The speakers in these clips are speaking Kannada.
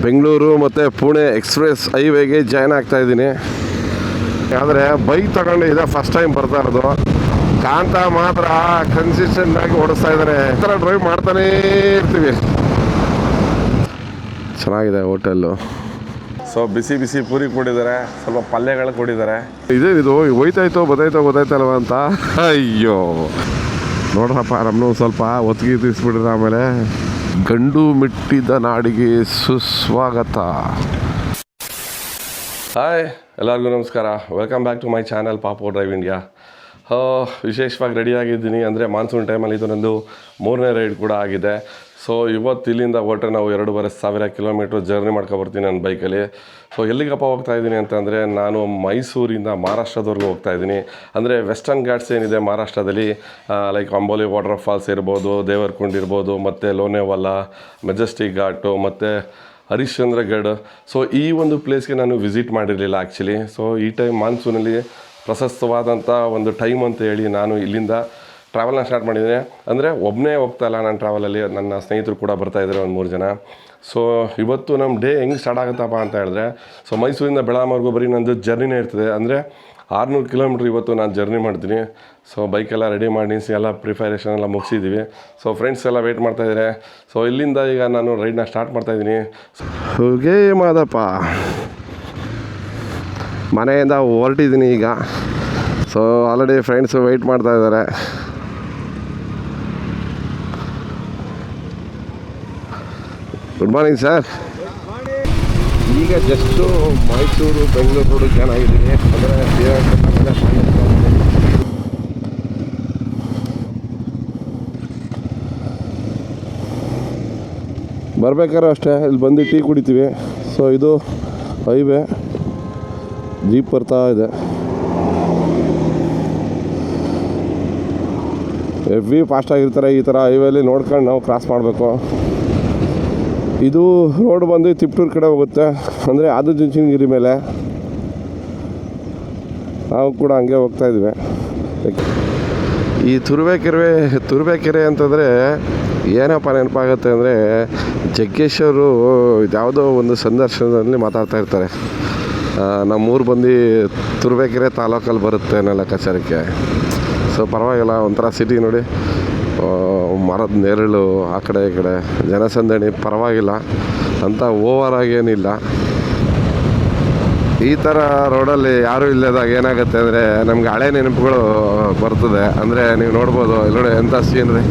ಬೆಂಗಳೂರು ಮತ್ತು ಪುಣೆ ಎಕ್ಸ್ಪ್ರೆಸ್ ಹೈವೇಗೆ ಜಾಯ್ನ್ ಆಗ್ತಾ ಇದ್ದೀನಿ. ಆದರೆ ಬೈಕ್ ತಗೊಂಡು ಇದೆ ಫಸ್ಟ್ ಟೈಮ್ ಬರ್ತಾ ಇರೋದು. ಕಾಂತ ಮಾತ್ರ ಕನ್ಸಿಸ್ಟೆಂಟ್ ಆಗಿ ಓಡಿಸ್ತಾ ಇದ್ದಾರೆ. ಈ ಥರ ಡ್ರೈವ್ ಮಾಡ್ತಾನೇ ಇರ್ತೀವಿ. ಚೆನ್ನಾಗಿದೆ ಹೋಟೆಲ್ಲು. ಸೊ ಬಿಸಿ ಬಿಸಿ ಪೂರಿ ಕೊಟ್ಟಿದ್ದಾರೆ, ಸ್ವಲ್ಪ ಪಲ್ಯಗಳು ಕೊಟ್ಟಿದ್ದಾರೆ. ಇದೇನಿದು ಹೋಯ್ತಾಯ್ತೋ ಗೊತ್ತಾಯ್ತಲ್ವ ಅಂತ. ಅಯ್ಯೋ ನೋಡ್ರಪ್ಪ, ನಮ್ಮನ್ನು ಸ್ವಲ್ಪ ಒತ್ತಿಗೆ ತಿಳಿಸ್ಬಿಡ್ರಿ. ಆಮೇಲೆ ಗಂಡು ಮೆಟ್ಟಿದ ನಾಡಿಗೆ ಸುಸ್ವಾಗತ. ಹಾಯ್, ಎಲ್ಲರಿಗೂ ನಮಸ್ಕಾರ. Welcome back to my channel Papu drive India. ವಿಶೇಷವಾಗಿ ರೆಡಿಯಾಗಿದ್ದೀನಿ. ಅಂದರೆ ಮಾನ್ಸೂನ್ ಟೈಮಲ್ಲಿ ಇದು ನಂದು 3ನೇ ರೈಡ್ ಕೂಡ ಆಗಿದೆ. ಸೊ ಇವತ್ತು ಇಲ್ಲಿಂದ ಹೊರಟ್ರೆ ನಾವು 2,500 ಕಿಲೋಮೀಟ್ರ್ ಜರ್ನಿ ಮಾಡ್ಕೊಬರ್ತೀನಿ ನನ್ನ ಬೈಕಲ್ಲಿ. ಸೊ ಎಲ್ಲಿಗಪ್ಪ ಹೋಗ್ತಾ ಇದ್ದೀನಿ ಅಂತಂದರೆ, ನಾನು ಮೈಸೂರಿಂದ ಮಹಾರಾಷ್ಟ್ರದವರೆಗೂ ಹೋಗ್ತಾ ಇದ್ದೀನಿ. ಅಂದರೆ ವೆಸ್ಟರ್ನ್ ಘಾಟ್ಸ್ ಏನಿದೆ ಮಹಾರಾಷ್ಟ್ರದಲ್ಲಿ, ಲೈಕ್ ಅಂಬೋಲಿ ವಾಟರ್ ಫಾಲ್ಸ್ ಇರ್ಬೋದು, ದೇವರಕುಂಡ್ ಇರ್ಬೋದು, ಮತ್ತು ಲೋನೆವಾಲಾ, ಮೆಜೆಸ್ಟಿಕ್ ಘಾಟು, ಮತ್ತು ಹರಿಶ್ಚಂದ್ರಗಢ. ಸೊ ಈ ಒಂದು ಪ್ಲೇಸ್ಗೆ ನಾನು ವಿಸಿಟ್ ಮಾಡಿರಲಿಲ್ಲ ಆ್ಯಕ್ಚುಲಿ. ಸೊ ಈ ಟೈಮ್ ಮಾನ್ಸೂನಲ್ಲಿ ಪ್ರಶಸ್ತವಾದಂಥ ಒಂದು ಟೈಮ್ ಅಂತ ಹೇಳಿ ನಾನು ಇಲ್ಲಿಂದ ಟ್ರಾವೆಲ್ನ ಸ್ಟಾರ್ಟ್ ಮಾಡಿದ್ದೀನಿ. ಅಂದರೆ ಒಬ್ಬನೇ ಹೋಗ್ತಾ ಇಲ್ಲ ನಾನು ಟ್ರಾವೆಲಲ್ಲಿ, ನನ್ನ ಸ್ನೇಹಿತರು ಕೂಡ ಬರ್ತಾಯಿದ್ದಾರೆ, ಒಂದು 3 ಜನ. ಸೊ ಇವತ್ತು ನಮ್ಮ ಡೇ ಹೆಂಗೆ ಸ್ಟಾರ್ಟ್ ಆಗುತ್ತಪ್ಪ ಅಂತ ಹೇಳಿದ್ರೆ, ಸೊ ಮೈಸೂರಿಂದ ಬೆಳಗಾಂವರೆಗೂ ಬರೀ ನಂದು ಜರ್ನಿನೇ ಇರ್ತದೆ. ಅಂದರೆ 600 ಕಿಲೋಮೀಟ್ರ್ ಇವತ್ತು ನಾನು ಜರ್ನಿ ಮಾಡ್ತೀನಿ. ಸೊ ಬೈಕೆಲ್ಲ ರೆಡಿ ಮಾಡಿ ಎಲ್ಲ ಪ್ರಿಪರೇಷನ್ ಎಲ್ಲ ಮುಗಿಸಿದ್ದೀವಿ. ಸೊ ಫ್ರೆಂಡ್ಸ್ ಎಲ್ಲ ವೆಯ್ಟ್ ಮಾಡ್ತಾಯಿದ್ದಾರೆ. ಸೊ ಇಲ್ಲಿಂದ ಈಗ ನಾನು ರೈಡ್ನ ಸ್ಟಾರ್ಟ್ ಮಾಡ್ತಾಯಿದ್ದೀನಿ. ಹೋಗೇ ಮಾದಪ್ಪ, ಮನೆಯಿಂದ ಹೊರಟಿದ್ದೀನಿ ಈಗ. ಸೊ ಆಲ್ರೆಡಿ ಫ್ರೆಂಡ್ಸು ವೆಯ್ಟ್ ಮಾಡ್ತಾ ಇದ್ದಾರೆ. Good morning sir. ಈಗ ಜಸ್ಟು ಮೈಸೂರು ಬೆಂಗಳೂರು ರೋಡಿಗೆ ಚೆನ್ನಾಗಿದ್ದೀನಿ. ಅಂದರೆ ಬರ್ಬೇಕಾದ್ರೆ ಅಷ್ಟೇ ಇಲ್ಲಿ ಬಂದು ಟೀ ಕುಡಿತೀವಿ. ಸೊ ಇದು ಹೈವೇ, ಜೀಪ್ ಬರ್ತಾ ಇದೆ. ಹೆವಿ ಫಾಸ್ಟಾಗಿರ್ತಾರೆ ಈ ಥರ ಹೈವೇಲಿ, ನೋಡ್ಕೊಂಡು ನಾವು ಕ್ರಾಸ್ ಮಾಡಬೇಕು. ಇದು ರೋಡ್ ಬಂದು ತಿಪ್ಟೂರು ಕಡೆ ಹೋಗುತ್ತೆ, ಅಂದರೆ ಅದು ಚುಂಚನಗಿರಿ ಮೇಲೆ. ನಾವು ಕೂಡ ಹಂಗೆ ಹೋಗ್ತಾಯಿದ್ವಿ. ಈ ತುರುವೇಕೆರೆ ಅಂತಂದರೆ ಏನಪ್ಪ ನೆನಪಾಗುತ್ತೆ ಅಂದರೆ, ಜಗ್ಗೇಶವರು ಯಾವುದೋ ಒಂದು ಸಂದರ್ಶನದಲ್ಲಿ ಮಾತಾಡ್ತಾ ಇರ್ತಾರೆ. ನಮ್ಮೂರು ಬಂದು ತುರುವೇಕೆರೆ ತಾಲೂಕಲ್ಲಿ ಬರುತ್ತೆ ಅನ್ನೋ ಲೆಕ್ಕಾಚಾರಕ್ಕೆ. ಸೊ ಪರವಾಗಿಲ್ಲ, ಒಂಥರ ಸಿಟಿ ನೋಡಿ, ಮರದ ನೆರಳು ಆ ಕಡೆ ಈ ಕಡೆ, ಜನಸಂದಣಿ ಪರವಾಗಿಲ್ಲ ಅಂತ, ಓವರ್ ಆಗೇನಿಲ್ಲ. ಈ ಥರ ರೋಡಲ್ಲಿ ಯಾರೂ ಇಲ್ಲದಾಗ ಏನಾಗುತ್ತೆ ಅಂದರೆ ನಮ್ಗೆ ಹಳೆ ನೆನಪುಗಳು ಬರ್ತದೆ. ಅಂದರೆ ನೀವು ನೋಡ್ಬೋದು ಇಲ್ಲಿ ನೋಡಿ, ಎಂಥ ಸೀನ್ರಿ,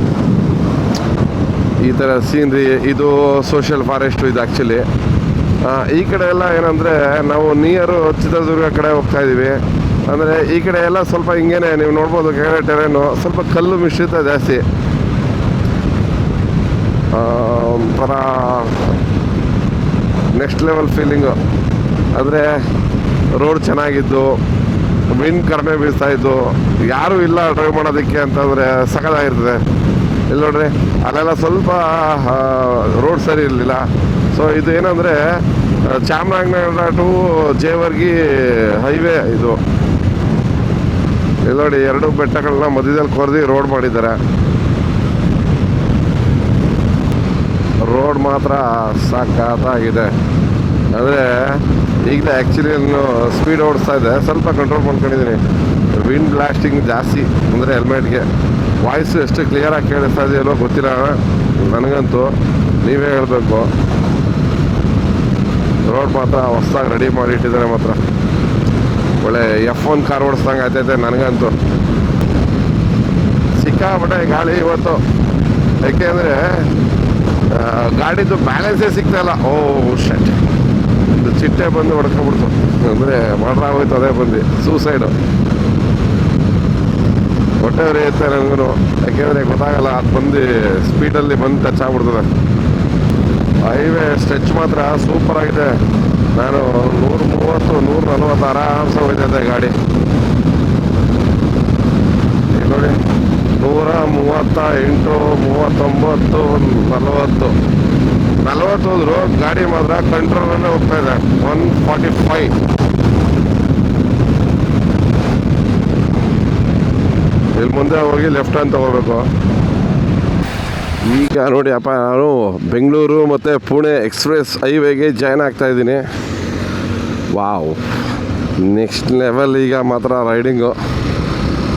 ಈ ಥರ ಸೀನ್ರಿ. ಇದು ಸೋಷಿಯಲ್ ಫಾರೆಸ್ಟು ಇದು ಆ್ಯಕ್ಚುಲಿ. ಈ ಕಡೆ ಎಲ್ಲ ಏನಂದರೆ ನಾವು ನಿಯರು ಚಿತ್ರದುರ್ಗ ಕಡೆ ಹೋಗ್ತಾಯಿದ್ದೀವಿ. ಅಂದರೆ ಈ ಕಡೆ ಎಲ್ಲ ಸ್ವಲ್ಪ ಹಿಂಗೇನೆ ನೀವು ನೋಡ್ಬೋದು, ಕೆಳಗಡೆ ಟೆರೇನು ಸ್ವಲ್ಪ ಕಲ್ಲು ಮಿಶ್ರಿತ ಜಾಸ್ತಿ. ಒಂಥರ ನೆಕ್ಸ್ಟ್ ಲೆವೆಲ್ ಫೀಲಿಂಗು. ಅಂದರೆ ರೋಡ್ ಚೆನ್ನಾಗಿದ್ದು, ವಿಂಡ್ ಕಡಿಮೆ ಬೀಳ್ತಾಯಿದ್ದು, ಯಾರೂ ಇಲ್ಲ ಡ್ರೈವ್ ಮಾಡೋದಕ್ಕೆ ಅಂತಂದರೆ ಸಖತ್ತಾಗಿರ್ತದೆ. ಇಲ್ಲಿ ನೋಡ್ರಿ, ಅಲ್ಲೆಲ್ಲ ಸ್ವಲ್ಪ ರೋಡ್ ಸರಿ ಇರಲಿಲ್ಲ. ಸೊ ಇದು ಏನಂದರೆ ಚಾಮರಾಜನಗರ ಟು ಜೇವರ್ಗಿ ಹೈವೇ ಇದು. ಇಲ್ಲಿ ನೋಡಿ, 2 ಬೆಟ್ಟಗಳನ್ನ ಮಧ್ಯದಲ್ಲಿ ಕೊರೆದು ರೋಡ್ ಮಾಡಿದ್ದಾರೆ. ರೋಡ್ ಮಾತ್ರ ಸಖತ್ತಾಗಿದೆ. ಅಂದರೆ ಈಗಲೇ ಆ್ಯಕ್ಚುಲಿ ನಾನು ಸ್ಪೀಡ್ ಓಡಿಸ್ತಾ ಇದ್ದೆ, ಸ್ವಲ್ಪ ಕಂಟ್ರೋಲ್ ಮಾಡ್ಕೊಂಡಿದ್ದೀನಿ. ವಿಂಡ್ ಬ್ಲಾಸ್ಟಿಂಗ್ ಜಾಸ್ತಿ, ಅಂದರೆ ಹೆಲ್ಮೆಟ್ಗೆ. ವಾಯ್ಸು ಎಷ್ಟು ಕ್ಲಿಯರಾಗಿ ಕೇಳಿಸ್ತಾ ಇದೆಯಲ್ಲೋ ಗೊತ್ತಿಲ್ಲ ನನಗಂತೂ, ನೀವೇ ಹೇಳಬೇಕು. ರೋಡ್ ಮಾತ್ರ ಹೊಸ್ದಾಗಿ ರೆಡಿ ಮಾಡಿ ಇಟ್ಟಿದ್ದಾರೆ. ಮಾತ್ರ ಒಳ್ಳೆ F1 ಕಾರ್ ಓಡಿಸ್ದಂಗೆ ಆಗ್ತೈತೆ ನನಗಂತೂ. ಸಿಕ್ಕಾಪಟ್ಟೆ ಗಾಳಿ ಇವತ್ತು, ಯಾಕೆಂದರೆ ಗಾಡಿದು ಬ್ಯಾಲೆನ್ಸೇ ಸಿಗ್ತಾಯಿಲ್ಲ. ಶಟ್, ಒಂದು ಚಿಟ್ಟೆ ಬಂದು ಹೊಡ್ಕೊಂಡ್ಬಿಡ್ತು. ಅಂದರೆ ಮಾಡ್ರ ಆಗೋಯ್ತು, ಅದೇ ಬಂದು ಸೂಸೈಡು. ಹೊಟ್ಟೆ ಉರಿಯುತ್ತೆ ನನಗೂ, ಯಾಕೆಂದರೆ ಗೊತ್ತಾಗಲ್ಲ, ಅದು ಬಂದು ಸ್ಪೀಡಲ್ಲಿ ಬಂದು ಟಚ್ ಆಗ್ಬಿಡ್ತದೆ. ಹೈವೇ ಸ್ಟ್ರೆಚ್ ಮಾತ್ರ ಸೂಪರಾಗಿದೆ. ನಾನು 130, 140 ಆರಾಮ್ಸೆ ಹೋಗ್ತೈತೆ ಗಾಡಿ. ನೋಡಿ, 138, 39, 40 ಹೋದ್ರು ಗಾಡಿ ಮಾತ್ರ ಕಂಟ್ರೋಲಲ್ಲೇ ಹೋಗ್ತಾ ಇದೆ. 145. ಇಲ್ಲಿ ಮುಂದೆ ಹೋಗಿ ಲೆಫ್ಟ್ ಅಂತ ಹೋಗ್ಬೇಕು. ಈಗ ನೋಡಿ ಅಪ್ಪ, ನಾನು ಬೆಂಗಳೂರು ಮತ್ತು ಪುಣೆ ಎಕ್ಸ್ಪ್ರೆಸ್ ಹೈವೇಗೆ ಜಾಯ್ನ್ ಆಗ್ತಾಯಿದ್ದೀನಿ. ವಾವ್, ನೆಕ್ಸ್ಟ್ ಲೆವೆಲ್ ಈಗ ಮಾತ್ರ ರೈಡಿಂಗು.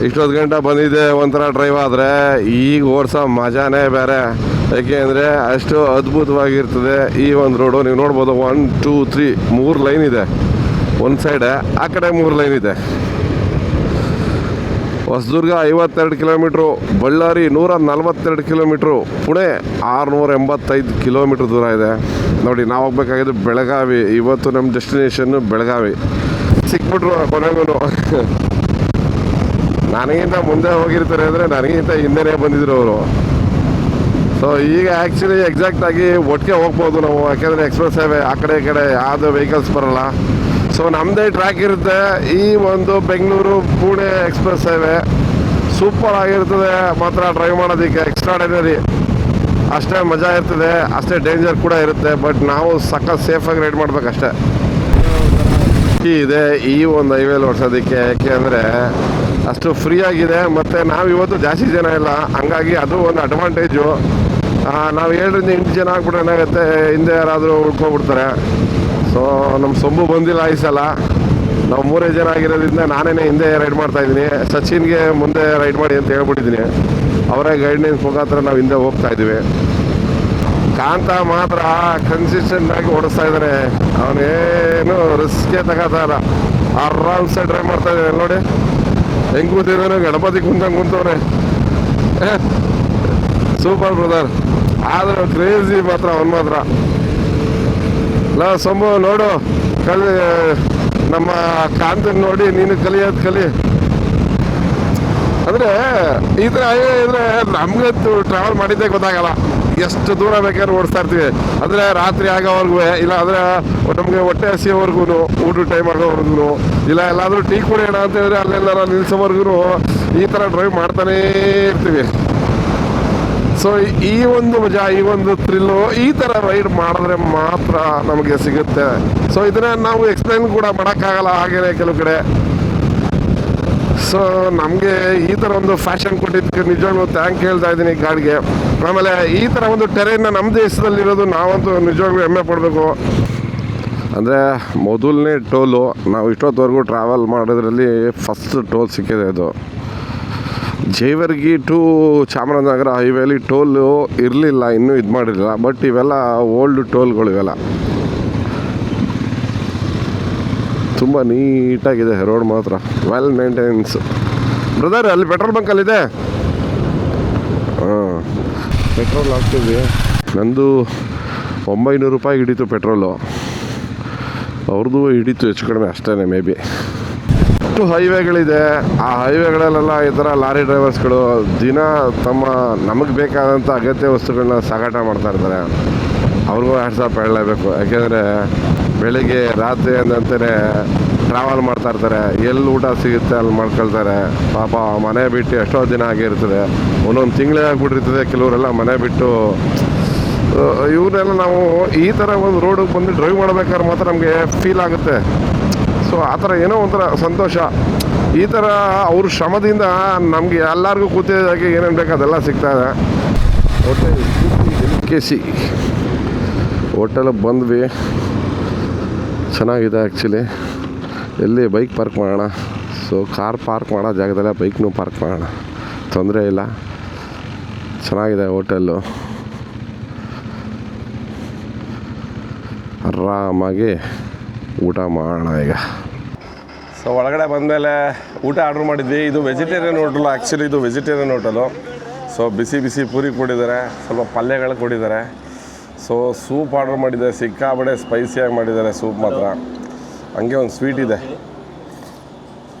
ಇಷ್ಟೊತ್ತು ಗಂಟೆ ಬಂದಿದ್ದೆ ಒಂಥರ ಡ್ರೈವ್, ಆದರೆ ಈಗ ಓಡಿಸೋ ಮಜಾನೇ ಬೇರೆ. ಯಾಕೆ ಅಂದರೆ ಅಷ್ಟು ಅದ್ಭುತವಾಗಿರ್ತದೆ ಈ ಒಂದು ರೋಡು. ನೀವು ನೋಡ್ಬೋದು 1 2 3 3 ಲೈನ್ ಇದೆ ಒಂದು ಸೈಡೆ, ಆ ಕಡೆ 3 ಲೈನ್ ಇದೆ. Hosadurga 52 kilometre, Ballari 142 kilometre, Pune 685 kilometre ದೂರ ಇದೆ. ನೋಡಿ, ನಾವು ಹೋಗ್ಬೇಕಾಗಿದ್ದು ಬೆಳಗಾವಿ. ಇವತ್ತು ನಮ್ಮ ಡೆಸ್ಟಿನೇಷನ್ನು ಬೆಳಗಾವಿ. ಸಿಕ್ಬಿಟ್ರು ಕೊನೆಗೂ. ನನಗಿಂತ ಮುಂದೆ ಹೋಗಿರ್ತಾರೆ ಅಂದರೆ ನನಗಿಂತ ಹಿಂದೆನೇ ಬಂದಿದ್ರು ಅವರು. ಸೊ ಈಗ ಆ್ಯಕ್ಚುಲಿ ಎಕ್ಸಾಕ್ಟಾಗಿ ಒಟ್ಟಿಗೆ ಹೋಗ್ಬೋದು ನಾವು, ಯಾಕೆಂದರೆ ಎಕ್ಸ್ಪ್ರೆಸ್ ಹೈವೇ ಆ ಕಡೆ ಈ ಕಡೆ ಯಾವುದೇ ವೆಹಿಕಲ್ಸ್ ಬರೋಲ್ಲ. ಸೊ ನಮ್ಮದೇ ಟ್ರ್ಯಾಕ್ ಇರುತ್ತೆ. ಈ ಒಂದು Bengaluru Pune express highway super ಆಗಿರ್ತದೆ ಮಾತ್ರ ಡ್ರೈವ್ ಮಾಡೋದಕ್ಕೆ. ಎಕ್ಸ್ಟ್ರಾರ್ಡಿನರಿ, ಅಷ್ಟೇ ಮಜಾ ಇರ್ತದೆ, ಅಷ್ಟೇ ಡೇಂಜರ್ ಕೂಡ ಇರುತ್ತೆ. ಬಟ್ ನಾವು ಸಖತ್ ಸೇಫಾಗಿ ರೈಡ್ ಮಾಡಬೇಕಷ್ಟೇ. ಇದೆ ಈ ಒಂದು ಹೈವೇಲಿ ಓಡಿಸೋದಕ್ಕೆ, ಯಾಕೆ ಅಂದರೆ ಅಷ್ಟು ಫ್ರೀ ಆಗಿದೆ. ಮತ್ತು ನಾವು ಇವತ್ತು ಜಾಸ್ತಿ ಜನ ಇಲ್ಲ, ಹಂಗಾಗಿ ಅದು ಒಂದು ಅಡ್ವಾಂಟೇಜು. ನಾವು 7-8 ಜನ ಆಗ್ಬಿಟ್ರೆ ಏನಾಗುತ್ತೆ, ಹಿಂದೆ ಯಾರಾದರೂ ಉಳ್ಕೊಬಿಡ್ತಾರೆ. ಸೊ ನಮ್ಮ ಸೊಂಬು ಬಂದಿಲ್ಲ ಈ ಸಲ. ನಾವು 3 ಜನ ಆಗಿರೋದ್ರಿಂದ ನಾನೇ ಹಿಂದೆ ರೈಡ್ ಮಾಡ್ತಾಯಿದ್ದೀನಿ. ಸಚಿನ್ಗೆ ಮುಂದೆ ರೈಡ್ ಮಾಡಿ ಅಂತ ಹೇಳ್ಬಿಟ್ಟಿದ್ದೀನಿ. ಅವರೇ ಗೈಡ್ಲೈನ್ಸ್ ಮುಖಾಂತರ ನಾವು ಹಿಂದೆ ಹೋಗ್ತಾಯಿದ್ದೀವಿ. ಕಾಂತ ಮಾತ್ರ ಕನ್ಸಿಸ್ಟೆಂಟಾಗಿ ಓಡಿಸ್ತಾ ಇದ್ದಾನೆ. ಅವನೇನು ರಿಸ್ಕೇ ತಗೋತಾರ, ಆರಾಮ್ಸೆ ಡ್ರೈವ್ ಮಾಡ್ತಾ ಇದ್ದಾನೆ. ನೋಡಿ ಹೆಂಗೆ ಕೂತಿದ್ದಾನೆ, ಗಣಪತಿ ಕುಂತಂಗೆ ಕುಂತವ್ರೆ. Super brother. ಆದರೆ ಕ್ರೇಜಿ ಮಾತ್ರ ಅವನು ಮಾತ್ರ. ಇಲ್ಲ ಸೊಂಬು ನೋಡು, ನಮ್ಮ ಕಾಂತನ ನೋಡಿ ನೀನು ಕಲಿಯೋದು ಕಲಿ. ಅಂದರೆ ಈ ಥರ ಹೈವೇ ಇದ್ರೆ ನಮಗಂತೂ ಟ್ರಾವೆಲ್ ಮಾಡಿದ್ದೇ ಗೊತ್ತಾಗಲ್ಲ. ಎಷ್ಟು ದೂರ ಬೇಕಾದ್ರೂ ಓಡಿಸ್ತಾ ಇರ್ತೀವಿ. ಅಂದರೆ ರಾತ್ರಿ ಆಗೋವರೆಗೂ, ಇಲ್ಲ ಅಂದರೆ ನಮಗೆ ಹೊಟ್ಟೆ ಹಸಿಯೋವರೆಗೂ, ಊಟ ಟೈಮ್ ಆಗೋವರೆಗೂ, ಇಲ್ಲ ಎಲ್ಲಾದರೂ ಟೀ ಕುಡಿಯೋಣ ಅಂತ ಹೇಳಿದ್ರೆ ಅಲ್ಲೆಲ್ಲ ನಿಲ್ಲಿಸೋವರೆಗೂ ಈ ಥರ ಡ್ರೈವ್ ಮಾಡ್ತಾನೇ ಇರ್ತೀವಿ. ಸೊ ಈ ಒಂದು ಮಜಾ, ಈ ಒಂದು ಥ್ರಿಲ್ಲು ಈ ಥರ ರೈಡ್ ಮಾಡಿದ್ರೆ ಮಾತ್ರ ನಮಗೆ ಸಿಗುತ್ತೆ. ಸೊ ಇದನ್ನ ನಾವು ಎಕ್ಸ್ಪ್ಲೈನ್ ಕೂಡ ಮಾಡೋಕ್ಕಾಗಲ್ಲ. ಹಾಗೇನೆ ಕೆಲವು ಕಡೆ ಸೊ ನಮಗೆ ಈ ಥರ ಒಂದು ಫ್ಯಾಷನ್ ಕೊಟ್ಟಿದ್ದಕ್ಕೆ ನಿಜವಾಗ್ಲೂ ಥ್ಯಾಂಕ್ ಹೇಳ್ತಾ ಇದ್ದೀನಿ ಗಾಡಿಗೆ. ಆಮೇಲೆ ಈ ಥರ ಒಂದು ಟೆರೇನ್ನ ನಮ್ಮ ದೇಶದಲ್ಲಿರೋದು ನಾವಂತೂ ನಿಜವಾಗ್ಲೂ ಹೆಮ್ಮೆ ಪಡಬೇಕು. ಅಂದರೆ ಮೊದಲನೇ ಟೋಲು ನಾವು ಇಷ್ಟೊತ್ತವರೆಗೂ ಟ್ರಾವೆಲ್ ಮಾಡೋದ್ರಲ್ಲಿ ಫಸ್ಟ್ ಟೋಲ್ ಸಿಕ್ಕಿದೆ. ಅದು ಜೇವರ್ಗಿ ಟು ಚಾಮರಾಜನಗರ ಹೈವೇಲಿ ಟೋಲು ಇರಲಿಲ್ಲ, ಇನ್ನೂ ಇದು ಮಾಡಿರಲಿಲ್ಲ. ಬಟ್ ಇವೆಲ್ಲ ಓಲ್ಡ್ ಟೋಲ್ಗಳು, ಇವೆಲ್ಲ ತುಂಬ ನೀಟಾಗಿದೆ ರೋಡ್ ಮಾತ್ರ, ವೆಲ್ ಮೇಂಟೆನೆನ್ಸ್. ಬ್ರದರ್ ಅಲ್ಲಿ ಪೆಟ್ರೋಲ್ ಬಂಕಲ್ಲಿದೆ. ಹಾಂ, ಪೆಟ್ರೋಲ್ ಹಾಕ್ತೀವಿ. ನಂದು 900 ರೂಪಾಯಿ ಹಿಡಿತು ಪೆಟ್ರೋಲು, ಅವ್ರದ್ದು ಹಿಡಿತು ಹೆಚ್ಚು ಕಡಿಮೆ ಅಷ್ಟೇ ಮೇ ಬಿ. ಅಷ್ಟು ಹೈವೇಗಳಿದೆ. ಆ ಹೈವೇಗಳಲ್ಲೆಲ್ಲ ಈ ಥರ ಲಾರಿ ಡ್ರೈವರ್ಸ್ಗಳು ದಿನ ನಮಗೆ ಬೇಕಾದಂಥ ಅಗತ್ಯ ವಸ್ತುಗಳನ್ನ ಸಾಗಾಟ ಮಾಡ್ತಾ ಇರ್ತಾರೆ. ಅವ್ರಿಗೂ ಹ್ಯಾಟ್ಸಾಪ್ ಹೇಳಲೇಬೇಕು. ಯಾಕೆಂದರೆ ಬೆಳಿಗ್ಗೆ ರಾತ್ರಿ ಅಂದಂತೆ ಟ್ರಾವೆಲ್ ಮಾಡ್ತಾ ಇರ್ತಾರೆ. ಎಲ್ಲಿ ಊಟ ಸಿಗುತ್ತೆ ಅಲ್ಲಿ ಮಾಡ್ಕೊಳ್ತಾರೆ. ಪಾಪ ಮನೆ ಬಿಟ್ಟು ಎಷ್ಟೋ ದಿನ ಆಗಿರ್ತದೆ, ಒಂದೊಂದು ತಿಂಗಳೇ ಆಗಿಬಿಟ್ಟಿರ್ತದೆ. ಕೆಲವರೆಲ್ಲ ಮನೆ ಬಿಟ್ಟು ಇವನ್ನೆಲ್ಲ ನಾವು ಈ ಥರ ಒಂದು ರೋಡಿಗೆ ಬಂದು ಡ್ರೈವ್ ಮಾಡ್ಬೇಕಾದ್ರೆ ಮಾತ್ರ ನಮಗೆ ಫೀಲ್ ಆಗುತ್ತೆ. ಸೊ ಆ ಥರ ಏನೋ ಒಂಥರ ಸಂತೋಷ. ಈ ಥರ ಅವ್ರ ಶ್ರಮದಿಂದ ನಮಗೆ ಎಲ್ಲರಿಗೂ ಕೂತಿದ್ದಾಗೆ ಏನೇನು ಬೇಕು ಅದೆಲ್ಲ ಸಿಗ್ತಾಯಿದೆ. ಹೋಟೆಲ್ KC ಹೋಟೆಲಿಗೆ ಬಂದ್ವಿ, ಚೆನ್ನಾಗಿದೆ ಆ್ಯಕ್ಚುಲಿ. ಎಲ್ಲಿ ಬೈಕ್ ಪಾರ್ಕ್ ಮಾಡೋಣ. ಸೊ ಕಾರ್ ಪಾರ್ಕ್ ಮಾಡೋ ಜಾಗದಲ್ಲೇ ಬೈಕ್ನೂ ಪಾರ್ಕ್ ಮಾಡೋಣ, ತೊಂದರೆ ಇಲ್ಲ. ಚೆನ್ನಾಗಿದೆ ಹೋಟೆಲ್ಲು, ಆರಾಮಾಗಿ ಊಟ ಮಾಡೋಣ ಈಗ. ಸೊ ಒಳಗಡೆ ಬಂದಮೇಲೆ ಊಟ ಆರ್ಡ್ರ್ ಮಾಡಿದ್ವಿ. ಇದು ವೆಜಿಟೇರಿಯನ್ ಹೋಟೆಲು, ಆ್ಯಕ್ಚುಲಿ ಇದು ವೆಜಿಟೇರಿಯನ್ ಹೋಟೆಲು. ಸೊ ಬಿಸಿ ಬಿಸಿ ಪೂರಿ ಕೊಟ್ಟಿದ್ದಾರೆ, ಸ್ವಲ್ಪ ಪಲ್ಯಗಳು ಕೊಟ್ಟಿದ್ದಾರೆ. ಸೊ ಸೂಪ್ ಆರ್ಡ್ರ್ ಮಾಡಿದ್ದೆ, ಸಿಕ್ಕಾಬಡೆ ಸ್ಪೈಸಿಯಾಗಿ ಮಾಡಿದ್ದಾರೆ ಸೂಪ್ ಮಾತ್ರ. ಹಂಗೆ ಒಂದು ಸ್ವೀಟ್ ಇದೆ,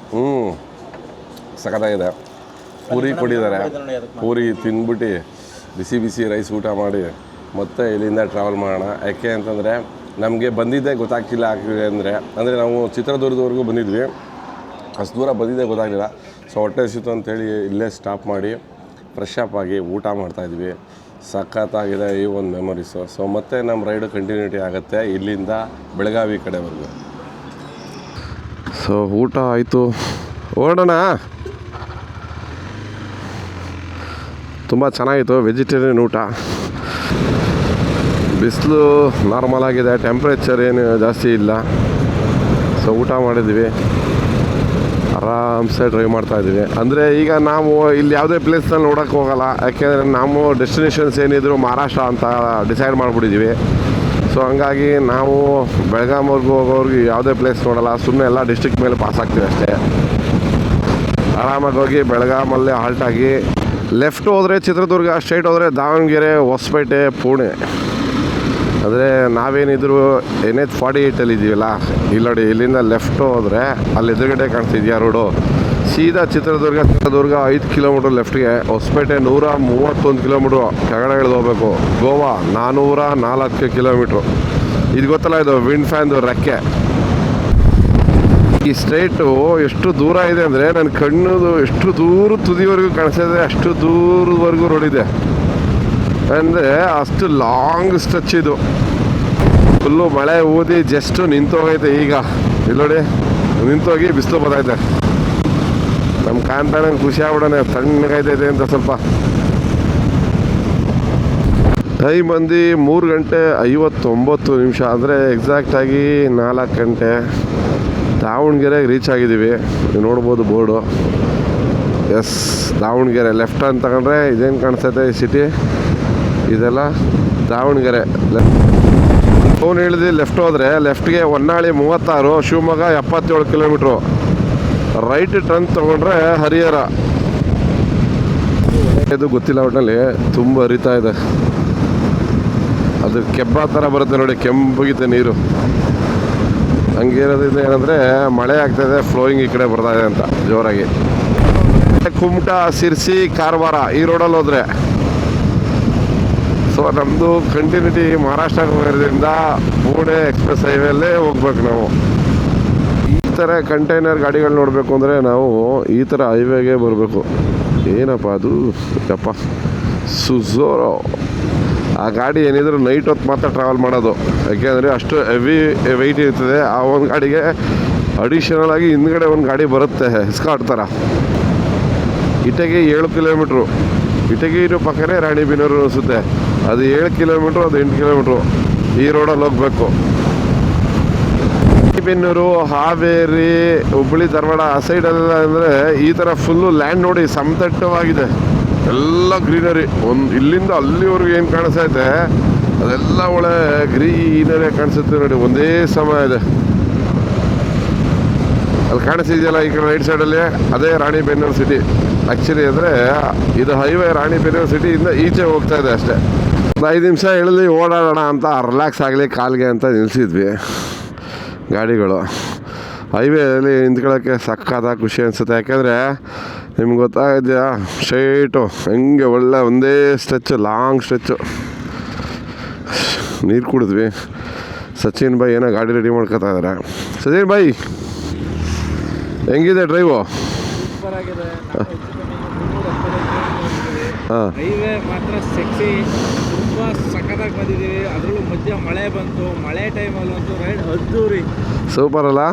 ಸಖತ್ತಾಗಿದೆ. ಪೂರಿ ಕೊಟ್ಟಿದ್ದಾರೆ, ಪೂರಿ ತಿಂದ್ಬಿಟ್ಟು ಬಿಸಿ ಬಿಸಿ ರೈಸ್ ಊಟ ಮಾಡಿ ಮತ್ತೆ ಇಲ್ಲಿಂದ ಟ್ರಾವೆಲ್ ಮಾಡೋಣ. ಯಾಕೆ ಅಂತಂದರೆ ನಮಗೆ ಬಂದಿದ್ದೇ ಗೊತ್ತಾಗ್ತಿಲ್ಲ ಅಂದರೆ ನಾವು ಚಿತ್ರದುರ್ಗದವರೆಗೂ ಬಂದಿದ್ವಿ, ಅಷ್ಟು ದೂರ ಬಂದಿದ್ದೇ ಗೊತ್ತಾಗಲಿಲ್ಲ. ಸೊ ಹೊಟ್ಟೆ ಹಸಿತು ಅಂತೇಳಿ ಇಲ್ಲೇ ಸ್ಟಾಪ್ ಮಾಡಿ ಫ್ರೆಶ್ ಅಪ್ ಆಗಿ ಊಟ ಮಾಡ್ತಾಯಿದ್ವಿ. ಸಖತ್ತಾಗಿದೆ ಈ ಒಂದು ಮೆಮೊರೀಸು. ಸೊ ಮತ್ತೆ ನಮ್ಮ ರೈಡು ಕಂಟಿನ್ಯೂಟಿ ಆಗುತ್ತೆ ಇಲ್ಲಿಂದ ಬೆಳಗಾವಿ ಕಡೆವರೆಗೂ. ಸೊ ಊಟ ಆಯಿತು, ಹೊರಡೋಣ. ತುಂಬ ಚೆನ್ನಾಗಿತ್ತು. ವೆಜಿಟೇರಿಯನ್ ಊಟ. ಬಿಸಿಲು ನಾರ್ಮಲ್ ಆಗಿದೆ, ಟೆಂಪ್ರೇಚರ್ ಏನು ಜಾಸ್ತಿ ಇಲ್ಲ. ಸೊ ಊಟ ಮಾಡಿದ್ವಿ, ಆರಾಮ್ಸೆ ಡ್ರೈವ್ ಮಾಡ್ತಾಯಿದ್ವಿ. ಅಂದರೆ ಈಗ ನಾವು ಇಲ್ಲಿ ಯಾವುದೇ ಪ್ಲೇಸ್ನಲ್ಲಿ ನೋಡೋಕ್ಕೆ ಹೋಗೋಲ್ಲ, ಯಾಕೆಂದರೆ ನಾವು ಡೆಸ್ಟಿನೇಷನ್ಸ್ ಏನಿದ್ರು ಮಹಾರಾಷ್ಟ್ರ ಅಂತ ಡಿಸೈಡ್ ಮಾಡಿಬಿಟ್ಟಿದ್ದೀವಿ. ಸೊ ಹಂಗಾಗಿ ನಾವು ಬೆಳಗಾಂವರೆಗೂ ಹೋಗೋರಿಗೆ ಯಾವುದೇ ಪ್ಲೇಸ್ ನೋಡೋಲ್ಲ, ಸುಮ್ಮನೆ ಎಲ್ಲ ಡಿಸ್ಟ್ರಿಕ್ಟ್ ಮೇಲೆ ಪಾಸ್ ಆಗ್ತೀವಿ ಅಷ್ಟೇ. ಆರಾಮಾಗಿ ಹೋಗಿ ಬೆಳಗಾಮಲ್ಲೇ ಹಾಲ್ಟಾಗಿ ಲೆಫ್ಟ್ ಹೋದರೆ ಚಿತ್ರದುರ್ಗ, ಸ್ಟ್ರೈಟ್ ಹೋದರೆ ದಾವಣಗೆರೆ, ಹೊಸಪೇಟೆ, ಪುಣೆ. ಅಂದರೆ ನಾವೇನಿದ್ರು NH-48 ಇದ್ದೀವಲ್ಲ, ಇಲ್ಲಿ ನೋಡಿ, ಇಲ್ಲಿಂದ ಲೆಫ್ಟ್ ಹೋದರೆ ಅಲ್ಲಿ ಎದುರುಗಡೆ ಕಾಣಿಸ್ತಿದ್ಯಾ ರೋಡು, ಸೀದಾ ಚಿತ್ರದುರ್ಗ 5 ಕಿಲೋಮೀಟ್ರ್ ಲೆಫ್ಟ್ಗೆ, ಹೊಸಪೇಟೆ 131 ಕಿಲೋಮೀಟ್ರು ಕೆಳಗಡೆ ಇಳಿದು ಹೋಗ್ಬೇಕು. ಗೋವಾ 404 ಕಿಲೋಮೀಟ್ರು. ಇದು ಗೊತ್ತಲ್ಲ, ಇದು ವಿಂಡ್ ಫ್ಯಾನ್ದು ರೆಕ್ಕೆ. ಈ ಸ್ಟ್ರೈಟು ಎಷ್ಟು ದೂರ ಇದೆ ಅಂದರೆ ನನ್ನ ಕಣ್ಣದು ಎಷ್ಟು ದೂರ ತುದಿವರೆಗೂ ಕಾಣಿಸ್ತಿದೆ, ಅಷ್ಟು ದೂರದವರೆಗೂ ರೋಡಿದೆ. ಅಂದರೆ ಅಷ್ಟು ಲಾಂಗ್ ಸ್ಟ್ರೆಚ್ ಇದು. ಫುಲ್ಲು ಮಳೆ ಊದಿ ಜಸ್ಟ್ ನಿಂತೋಗೈತೆ. ಈಗ ಇಲ್ಲಿ ನೋಡಿ, ನಿಂತೋಗಿ ಬಿಸಿಲು ಬರ್ತೈತೆ. ನಮ್ಮ ಕಾಂತಾನೆ ಖುಷಿ ಆಗ್ಬಿಡೋಣ, ತಣ್ಣಗೈತೈತೆ ಅಂತ ಸ್ವಲ್ಪ. ಟೈಮ್ ಬಂದು 3 ಗಂಟೆ 59 ನಿಮಿಷ, ಅಂದರೆ ಎಕ್ಸಾಕ್ಟಾಗಿ 4 ಗಂಟೆ ದಾವಣಗೆರೆಗೆ ರೀಚ್ ಆಗಿದ್ದೀವಿ. ನೀವು ನೋಡ್ಬೋದು ಬೋರ್ಡು. ಎಸ್, ದಾವಣಗೆರೆ. ಲೆಫ್ಟ್ ಅಂತ ತಗೊಂಡ್ರೆ ಇದೇನು ಕಾಣಿಸ್ತೈತೆ ಈ ಸಿಟಿ, ಇದೆಲ್ಲ ದಾವಣಗೆರೆ. ಫೋನ್ ಹಿಡಿದು ಲೆಫ್ಟ್ ಹೋದರೆ ಲೆಫ್ಟ್ಗೆ Honnali 36, Shivamogga 77 kilometre. Right turn ತೊಗೊಂಡ್ರೆ ಹರಿಹರ. ಇದು ಗೊತ್ತಿಲ್ಲ, ಒಟ್ಟಿನಲ್ಲಿ ತುಂಬ ಹರಿತಾ ಇದೆ. ಅದು ಕೆಬ್ಬ ಥರ ಬರುತ್ತೆ ನೋಡಿ, ಕೆಂಪಗಿದೆ ನೀರು. ಹಂಗಿರೋದ್ರಿಂದ ಏನಂದರೆ ಮಳೆ ಆಗ್ತಾಯಿದೆ, ಫ್ಲೋಯಿಂಗ್ ಈ ಕಡೆ ಬರ್ತಾಯಿದೆ ಅಂತ ಜೋರಾಗಿ. ಕುಮಟಾ, ಸಿರ್ಸಿ, ಕಾರವಾರ ಈ ರೋಡಲ್ಲಿ ಹೋದರೆ. ಸೊ ನಮ್ಮದು ಕಂಟಿನ್ಯೂಟಿ ಮಹಾರಾಷ್ಟ್ರಕ್ಕೆ ಹೋಗೋದ್ರಿಂದ ಪುಣೆ ಎಕ್ಸ್ಪ್ರೆಸ್ ಹೈವೇಲ್ಲೇ ಹೋಗ್ಬೇಕು ನಾವು. ಈ ಥರ ಕಂಟೈನರ್ ಗಾಡಿಗಳು ನೋಡಬೇಕು ಅಂದರೆ ನಾವು ಈ ಥರ ಹೈವೇಗೆ ಬರಬೇಕು. ಏನಪ್ಪ ಅದು, ಯಪ್ಪ, ಸುಝೋರೋ. ಆ ಗಾಡಿ ಏನಿದ್ರು ನೈಟ್ ಹೊತ್ತು ಮಾತ್ರ ಟ್ರಾವೆಲ್ ಮಾಡೋದು, ಯಾಕೆಂದರೆ ಅಷ್ಟು ಹೆವಿ ವೆಯ್ಟ್ ಇರ್ತದೆ. ಆ ಒಂದು ಗಾಡಿಗೆ ಅಡಿಷನಲ್ ಆಗಿ ಹಿಂದ್ಗಡೆ ಒಂದು ಗಾಡಿ ಬರುತ್ತೆ, ಎಸ್ಕಾರ್ಟ್ ಥರ. ಇಟಗಿ 7 ಕಿಲೋಮೀಟ್ರು. ಇಟಗಿ ಇರೋ ಪಕ್ಕನೇ ರಾಣಿಬೆನ್ನೂರು ಅನಿಸುತ್ತೆ. ಅದು 7 ಕಿಲೋಮೀಟ್ರು, ಅದು 8 ಕಿಲೋಮೀಟ್ರು. ಈ ರೋಡಲ್ಲಿ ಹೋಗಬೇಕು. ರಾಣಿಬೆನ್ನೂರು, ಹಾವೇರಿ, ಹುಬ್ಬಳ್ಳಿ, ಧಾರವಾಡ ಆ ಸೈಡೆಲ್ಲ ಅಂದರೆ ಈ ಥರ ಫುಲ್ಲು ಲ್ಯಾಂಡ್ ನೋಡಿ ಸಮತಟ್ಟವಾಗಿದೆ, ಎಲ್ಲ ಗ್ರೀನರಿ. ಇಲ್ಲಿಂದ ಅಲ್ಲಿವರೆಗೂ ಏನು ಕಾಣಿಸ್ತೈತೆ ಅದೆಲ್ಲ ಒಳ್ಳೆ ಗ್ರೀನರಿ ಕಾಣಿಸುತ್ತೆ ನೋಡಿ. ಒಂದೇ ಸಮ ಇದೆ. ಅಲ್ಲಿ ಕಾಣಿಸ್ತಿದೆಯಲ್ಲ ಈ ಕಡೆ ರೈಟ್ ಸೈಡಲ್ಲಿ, ಅದೇ ರಾಣಿಬೆನ್ನೂರು ಸಿಟಿ. ಆ್ಯಕ್ಚುಲಿ ಅಂದರೆ ಇದು ಹೈವೇ ರಾಣಿಬೆನ್ನೂರು ಸಿಟಿಯಿಂದ ಈಚೆ ಹೋಗ್ತಾ ಇದೆ ಅಷ್ಟೇ. ಒಂದು 5 ನಿಮಿಷ ಇಳಿದು ಓಡಾಡೋಣ ಅಂತ, ರಿಲ್ಯಾಕ್ಸ್ ಆಗಲಿ ಕಾಲಿಗೆ ಅಂತ ನಿಲ್ಲಿಸಿದ್ವಿ ಗಾಡಿಗಳು. ಹೈವೇಲಿ ನಿಂತ್ಕೊಳ್ಳೋಕ್ಕೆ ಸಕ್ಕತ್ತ ಖುಷಿ ಅನಿಸುತ್ತೆ. ಯಾಕೆಂದರೆ ನಿಮ್ಗೆ ಗೊತ್ತಾಗಿದೆಯಾ, ಸ್ಟ್ರೈಟು ಹೆಂಗೆ ಒಳ್ಳೆ ಒಂದೇ ಸ್ಟ್ರೆಚ್ಚು, ಲಾಂಗ್ ಸ್ಟ್ರೆಚ್ಚು. ನೀರು ಕುಡಿದ್ವಿ. ಸಚಿನ್ ಬಾಯ್ ಏನೋ ಗಾಡಿ ರೆಡಿ ಮಾಡ್ಕೊತಾ ಇದ್ದಾರೆ. ಸಚಿನ್ ಬಾಯ್, ಹೆಂಗಿದೆ ಡ್ರೈವು? ಹಾಂ, ಹೈವೇ ಮಾತ್ರ ಸೆಕ್ಸಿ, ತುಂಬ ಸಖತ್ತಾಗಿ ಬಂದಿದ್ದೀವಿ. ಅದರಲ್ಲೂ ಮಧ್ಯ ಮಳೆ ಬಂತು, ಮಳೆ ಟೈಮಲ್ಲಂತೂ ರೈಡ್ ಅದ್ದೂರಿ. ಸೂಪರ್ ಅಲ್ಲ?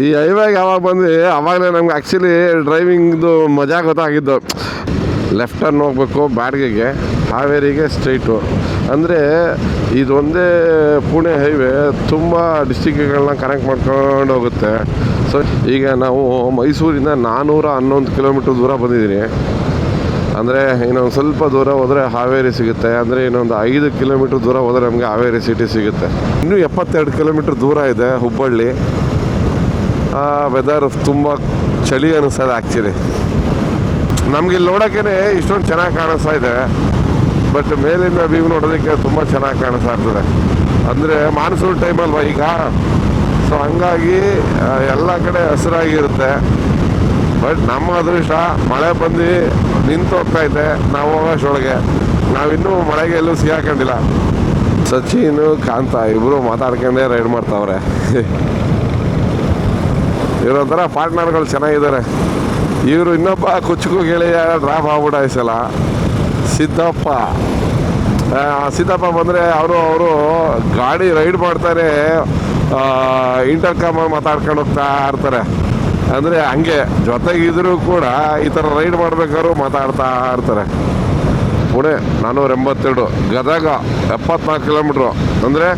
ಈ ಹೈವೇಗೆ ಯಾವಾಗ ಬಂದ್ವಿ ಆವಾಗಲೇ ನಮ್ಗೆ ಆ್ಯಕ್ಚುಲಿ ಡ್ರೈವಿಂಗ್ದು ಮಜಾ ಗೊತ್ತಾಗಿದ್ದು. ಲೆಫ್ಟ್ ಟರ್ನ್ ಹೋಗ್ಬೇಕು ಬಾಡಿಗೆಗೆ, ಹಾವೇರಿಗೆ ಸ್ಟ್ರೈಟು. ಅಂದರೆ ಇದೊಂದೇ ಪುಣೆ ಹೈವೇ ತುಂಬ ಡಿಸ್ಟಿಕ್ಗಳನ್ನ ಕನೆಕ್ಟ್ ಮಾಡ್ಕೊಂಡು ಹೋಗುತ್ತೆ. ಸೊ ಈಗ ನಾವು ಮೈಸೂರಿಂದ 411 ಕಿಲೋಮೀಟ್ರ್ ದೂರ ಬಂದಿದ್ದೀನಿ. ಅಂದರೆ ಇನ್ನೊಂದು ಸ್ವಲ್ಪ ದೂರ ಹೋದರೆ ಹಾವೇರಿ ಸಿಗುತ್ತೆ. ಅಂದರೆ ಇನ್ನೊಂದು 5 ಕಿಲೋಮೀಟ್ರ್ ದೂರ ಹೋದರೆ ನಮಗೆ ಹಾವೇರಿ ಸಿಟಿ ಸಿಗುತ್ತೆ. ಇನ್ನೂ 72 ಕಿಲೋಮೀಟ್ರ್ ದೂರ ಇದೆ ಹುಬ್ಬಳ್ಳಿ. ವೆದರ್ ತುಂಬ ಚಳಿ ಅನ್ನಿಸ್ತದೆ ಆ್ಯಕ್ಚುಲಿ. ನಮಗೆ ಇಲ್ಲಿ ನೋಡೋಕ್ಕೇ ಇಷ್ಟೊಂದು ಚೆನ್ನಾಗಿ ಕಾಣಿಸ್ತಾ ಇದೆ, ಬಟ್ ಮೇಲಿಂದ ವ್ಯೂ ನೋಡೋದಕ್ಕೆ ತುಂಬ ಚೆನ್ನಾಗಿ ಕಾಣಿಸ್ತಾ ಇರ್ತದೆ. ಅಂದರೆ ಮಾನ್ಸೂನ್ ಟೈಮಲ್ವ ಈಗ, ಸೊ ಹಂಗಾಗಿ ಎಲ್ಲ ಕಡೆ ಹಸಿರಾಗಿರುತ್ತೆ. ಬಟ್ ನಮ್ಮ ಅದೃಷ್ಟ ಮಳೆ ಬಂದು ನಿಂತು ಹೋಗ್ತೈತೆ ನಾವು ಹೋಗೋಷ್ಟೊಳಗೆ. ನಾವಿನ್ನೂ ಮಳೆಗೆ ಎಲ್ಲೂ ಸಿಗಾಕೊಂಡಿಲ್ಲ. ಸಚಿನ್, ಕಾಂತ ಇಬ್ಬರು ಮಾತಾಡ್ಕೊಂಡೇ ರೈಡ್ ಮಾಡ್ತಾವ್ರೆ. ಇವರೊಂಥರ ಪಾರ್ಟ್ನರ್ಗಳು ಚೆನ್ನಾಗಿದ್ದಾರೆ. ಇವರು ಇನ್ನೊಬ್ಬ ಕುಚ್ಚುಕು ಗೆಳೆಯ ಡ್ರಾಪ್ ಆಗ್ಬಿಟ್ಟ ಈ ಸಲ, ಸಿದ್ದಪ್ಪ. ಬಂದರೆ ಅವರು ಗಾಡಿ ರೈಡ್ ಮಾಡ್ತಾರೆ, ಇಂಟರ್ಕಾಮ್ ಮಾತಾಡ್ಕೊಂಡು ಹೋಗ್ತಾ ಇರ್ತಾರೆ. ಅಂದರೆ ಹಂಗೆ ಜೊತೆಗಿದ್ರು ಕೂಡ ಈ ಥರ ರೈಡ್ ಮಾಡ್ಬೇಕಾದ್ರು ಮಾತಾಡ್ತಾ ಇರ್ತಾರೆ. ಪುಣೆ 482, ಗದಗ 74 ಕಿಲೋಮೀಟ್ರು. ಅಂದರೆ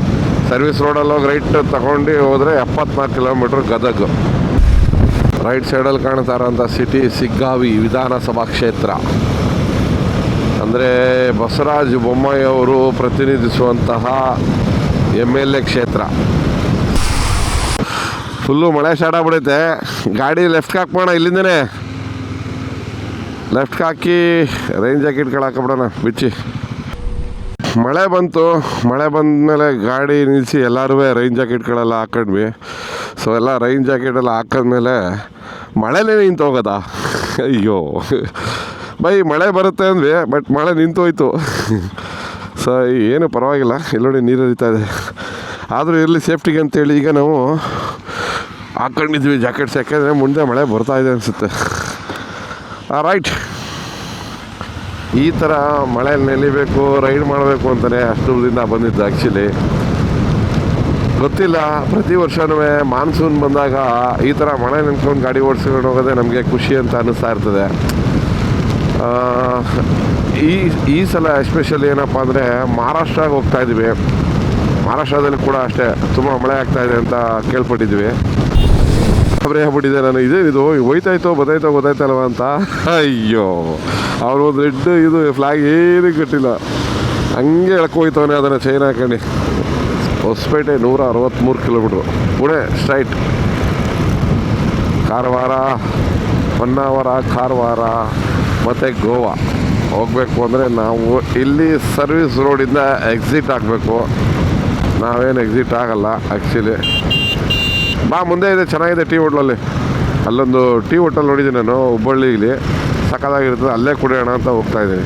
ಸರ್ವಿಸ್ ರೋಡಲ್ಲಿ ಹೋಗಿ ರೈಟ್ ತಗೊಂಡು ಹೋದರೆ 74 ಕಿಲೋಮೀಟ್ರ್ ಗದಗ. ರೈಟ್ ಸೈಡಲ್ಲಿ ಕಾಣ್ತಾ ಇರೋಂಥ ಸಿಟಿ ಸಿಗ್ಗಾವಿ ವಿಧಾನಸಭಾ ಕ್ಷೇತ್ರ. ಅಂದರೆ ಬಸವರಾಜ ಬೊಮ್ಮಾಯಿ ಅವರು ಪ್ರತಿನಿಧಿಸುವಂತಹ MLA ಕ್ಷೇತ್ರ. ಫುಲ್ಲು ಮಳೆ ಸ್ಟಾರ್ಟ್ ಆಗ್ಬಿಡೈತೆ. ಗಾಡಿ ಲೆಫ್ಟ್ಗೆ ಹಾಕ್ಬೋಣ, ಇಲ್ಲಿಂದನೇ ಲೆಫ್ಟ್ಗೆ ಹಾಕಿ ರೈನ್ ಜಾಕೆಟ್ಗಳು ಹಾಕಬಿಡೋಣ ಬಿಚ್ಚಿ. ಮಳೆ ಬಂತು. ಮಳೆ ಬಂದಮೇಲೆ ಗಾಡಿ ನಿಲ್ಲಿಸಿ ಎಲ್ಲರೂ ರೈನ್ ಜಾಕೆಟ್ಗಳೆಲ್ಲ ಹಾಕೊಂಡ್ವಿ. ಸೊ ಎಲ್ಲ ರೈನ್ ಜಾಕೆಟೆಲ್ಲ ಹಾಕಿದ್ಮೇಲೆ ಮಳೆನೇ ನಿಂತು ಹೋಗೋದಾ? ಅಯ್ಯೋ ಬೈ, ಮಳೆ ಬರುತ್ತೆ ಅಂದ್ವಿ, ಬಟ್ ಮಳೆ ನಿಂತೋಯ್ತು. ಸೊ ಏನು ಪರವಾಗಿಲ್ಲ, ಇಲ್ಲೋಡಿ ನೀರು ಹರಿತಾ ಇದೆ. ಆದರೂ ಇರಲಿ ಸೇಫ್ಟಿಗೆ ಅಂತೇಳಿ ಈಗ ನಾವು ಹಾಕ್ಕೊಂಡಿದ್ವಿ ಜಾಕೆಟ್ಸ್, ಯಾಕೆಂದರೆ ಮುಂದೆ ಮಳೆ ಬರ್ತಾ ಇದೆ ಅನಿಸುತ್ತೆ. ರೈಟ್, ಈ ಥರ ಮಳೆಯಲ್ಲಿ ನೆಲಿಬೇಕು, ರೈಡ್ ಮಾಡಬೇಕು ಅಂತಲೇ ಅಷ್ಟು ದೂರದಿಂದ ಬಂದಿದ್ದು. ಆ್ಯಕ್ಚುಲಿ ಗೊತ್ತಿಲ್ಲ, ಪ್ರತಿ ವರ್ಷವೂ ಮಾನ್ಸೂನ್ ಬಂದಾಗ ಈ ಥರ ಮಳೆ ನೆನ್ಕೊಂಡು ಗಾಡಿ ಓಡಿಸ್ಕೊಂಡು ಹೋಗೋದೇ ನಮಗೆ ಖುಷಿ ಅಂತ ಅನ್ನಿಸ್ತಾ ಇರ್ತದೆ. ಈ ಸಲ ಎಸ್ಪೆಷಲಿ ಏನಪ್ಪ ಅಂದರೆ ಮಹಾರಾಷ್ಟ್ರಕ್ಕೆ ಹೋಗ್ತಾಯಿದ್ವಿ. ಮಹಾರಾಷ್ಟ್ರದಲ್ಲಿ ಕೂಡ ಅಷ್ಟೇ ತುಂಬ ಮಳೆ ಆಗ್ತಾಯಿದೆ ಅಂತ ಕೇಳ್ಪಟ್ಟಿದ್ವಿ. ಖಬರಿ ಆಗ್ಬಿಟ್ಟಿದೆ ನಾನು, ಇದೇನಿದು ಹೋಯ್ತಾಯ್ತೋ ಗೊತ್ತಾಯ್ತಲ್ವ ಅಂತ. ಅಯ್ಯೋ, ಅವ್ರು ಒಂದು ರೆಡ್ ಇದು ಫ್ಲಾಗ್ ಏನೂ ಕಟ್ಟಿಲ್ಲ, ಹಂಗೆ ಎಳ್ಕೋಯ್ತವನೇ ಅದನ್ನು ಚೈನ್ ಹಾಕೊಂಡು. ಹೊಸಪೇಟೆ 163 ಕಿಲೋಮೀಟ್ರು, ಪುಣೆ ಸ್ಟ್ರೈಟ್, ಕಾರವಾರ, ಹೊನ್ನಾವರ, ಕಾರವಾರ ಮತ್ತು ಗೋವಾ ಹೋಗಬೇಕು ಅಂದರೆ ನಾವು ಇಲ್ಲಿ ಸರ್ವಿಸ್ ರೋಡಿಂದ ಎಕ್ಸಿಟ್ ಆಗಬೇಕು. ನಾವೇನು ಎಕ್ಸಿಟ್ ಆಗಲ್ಲ ಆ್ಯಕ್ಚುಲಿ. ಬಾ, ಮುಂದೆ ಇದೆ, ಚೆನ್ನಾಗಿದೆ ಟೀ ಹೋಟ್ಲಲ್ಲಿ. ಅಲ್ಲೊಂದು ಟೀ ಹೋಟೆಲ್ ನೋಡಿದ್ದೀನಿ ನಾನು ಹುಬ್ಬಳ್ಳಿಲಿ, ಸಕ್ಕತ್ತಾಗಿರ್ತದೆ, ಅಲ್ಲೇ ಕುಡಿಯೋಣ ಅಂತ ಹೋಗ್ತಾಯಿದ್ದೀನಿ.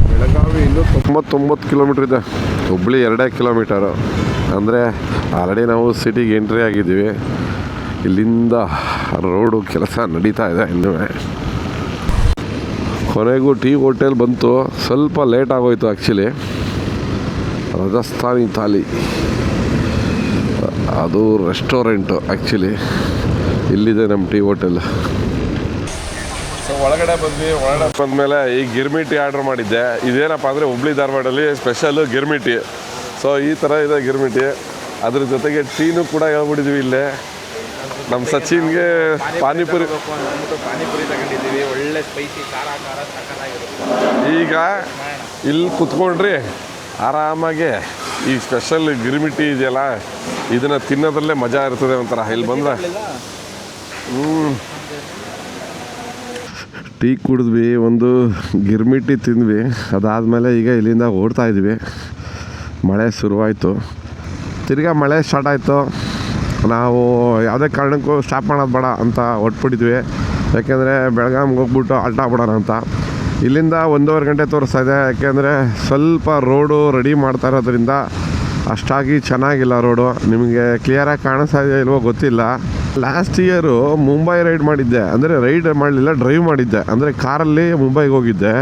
ಬೆಳಗಾವಿ ಇನ್ನೂ 99 ಕಿಲೋಮೀಟ್ರ್ ಇದೆ, ಹುಬ್ಬಳ್ಳಿ 2 ಕಿಲೋಮೀಟರು. ಅಂದರೆ ಆಲ್ರೆಡಿ ನಾವು ಸಿಟಿಗೆ ಎಂಟ್ರಿ ಆಗಿದ್ದೀವಿ. ಇಲ್ಲಿಂದ ರೋಡು ಕೆಲಸ ನಡೀತಾ ಇದೆ ಇನ್ನೂ. ಕೊನೆಗೂ ಟೀ ಹೋಟೆಲ್ ಬಂತು. ಸ್ವಲ್ಪ ಲೇಟ್ ಆಗೋಯ್ತು ಆ್ಯಕ್ಚುಲಿ. ರಾಜಸ್ಥಾನಿ ಥಾಲಿ, ಅದು ರೆಸ್ಟೋರೆಂಟು ಆ್ಯಕ್ಚುಲಿ. ಇಲ್ಲಿದೆ ನಮ್ಮ ಟೀ ಹೋಟೆಲ್. ಸೊ ಒಳಗಡೆ ಬಂದಮೇಲೆ ಈ ಗಿರ್ಮಿಟಿ ಆರ್ಡ್ರ್ ಮಾಡಿದ್ದೆ. ಇದೇನಪ್ಪ ಅಂದರೆ ಹುಬ್ಳಿ ಧಾರವಾಡಲ್ಲಿ ಸ್ಪೆಷಲ್ಲು ಗಿರ್ಮಿಟಿ. ಸೊ ಈ ಥರ ಇದೆ ಗಿರ್ಮಿಟಿ. ಅದ್ರ ಜೊತೆಗೆ ಟೀನು ಕೂಡ ಹೇಳ್ಬಿಟ್ಟಿದ್ವಿ ಇಲ್ಲೇ. ನಮ್ಮ ಸಚಿನ್ಗೆ ಪಾನಿಪುರಿ ತಗೊಂಡಿದ್ದೀವಿ, ಒಳ್ಳೆ ಸ್ಪೈಸಿ ಖಾರ ಸಕ್ಕತ್ತಾಗಿರುತ್ತೆ. ಈಗ ಇಲ್ಲಿ ಕುತ್ಕೊಂಡ್ರಿ ಆರಾಮಾಗಿ ಈ ಸ್ಪೆಷಲ್ ಗಿರ್ಮಿಟಿ ಇದೆಯಲ್ಲ, ಇದನ್ನು ತಿನ್ನೋದ್ರಲ್ಲೇ ಮಜಾ ಇರ್ತದೆ ಒಂಥರ. ಇಲ್ಲಿ ಬಂದರೆ ಟೀ ಕುಡಿದ್ವಿ, ಒಂದು ಗಿರ್ಮಿಟಿ ತಿಂದ್ವಿ. ಅದಾದಮೇಲೆ ಈಗ ಇಲ್ಲಿಂದ ಓಡ್ತಾ ಇದ್ವಿ. ಮಳೆ ಶುರುವಾಯಿತು, ತಿರ್ಗಾ ಮಳೆ ಸ್ಟಾರ್ಟ್ ಆಯಿತು. ನಾವು ಯಾವುದೇ ಕಾರಣಕ್ಕೂ ಸ್ಟಾಪ್ ಮಾಡೋದು ಬೇಡ ಅಂತ ಹೊಟ್ಬಿಟ್ಟಿದ್ವಿ. ಯಾಕೆಂದರೆ ಬೆಳಗಾವಿಗೆ ಹೋಗ್ಬಿಟ್ಟು ಆಲ್ಟ ಆಗ್ಬಿಡೋಣ ಅಂತ. ಇಲ್ಲಿಂದ 1.5 ಗಂಟೆ ತೋರಿಸ್ತಾ ಇದೆ. ಯಾಕೆಂದರೆ ಸ್ವಲ್ಪ ರೋಡು ರೆಡಿ ಮಾಡ್ತಾ ಇರೋದ್ರಿಂದ ಅಷ್ಟಾಗಿ ಚೆನ್ನಾಗಿಲ್ಲ ರೋಡು. ನಿಮಗೆ ಕ್ಲಿಯರಾಗಿ ಕಾಣಿಸ್ತಾ ಇದೆ ಇಲ್ವೋ ಗೊತ್ತಿಲ್ಲ. ಲಾಸ್ಟ್ ಇಯರು ಮುಂಬೈ ರೈಡ್ ಮಾಡಿದ್ದೆ, ಅಂದರೆ ರೈಡ್ ಮಾಡಲಿಲ್ಲ, ಡ್ರೈವ್ ಮಾಡಿದ್ದೆ, ಅಂದರೆ ಕಾರಲ್ಲಿ ಮುಂಬೈಗೆ ಹೋಗಿದ್ದೆ.